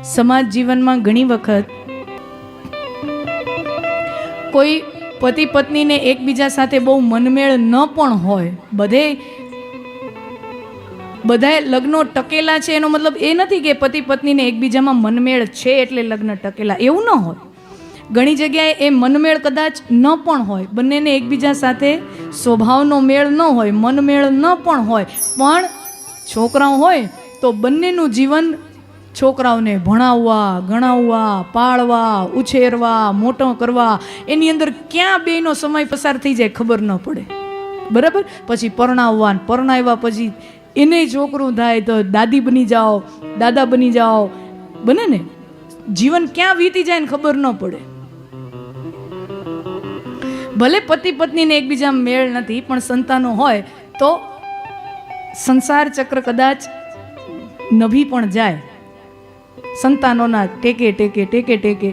સમાજ જીવનમાં ઘણી વખત કોઈ પતિ પત્નીને એકબીજા સાથે બહુ મનમેળ ન પણ હોય, બધાએ લગ્નો ટકેલા છે એનો મતલબ એ નથી કે પતિ પત્નીને એકબીજામાં મનમેળ છે એટલે લગ્ન ટકેલા, એવું ન હોય. ઘણી જગ્યાએ એ મનમેળ કદાચ ન પણ હોય, બંનેને એકબીજા સાથે સ્વભાવનો મેળ ન હોય, મનમેળ ન પણ હોય, પણ છોકરાઓ હોય તો બંનેનું જીવન છોકરાઓને ભણાવવા, ગણાવવા, પાળવા, ઉછેરવા, મોટો કરવા, એની અંદર ક્યાં બેનો સમય પસાર થઈ જાય ખબર ન પડે. બરાબર. પછી પરણાવવા, પરણાવ્યા પછી એને છોકરું થાય તો દાદી બની જાઓ, દાદા બની જાઓ, બને ને. જીવન ક્યાં વીતી જાય ને ખબર ન પડે. ભલે પતિ પત્નીને એકબીજા મેળ નથી, પણ સંતાનો હોય તો સંસાર ચક્ર કદાચ નભી પણ જાય. સંતાનોના ટેકે ટેકે ટેકે ટેકે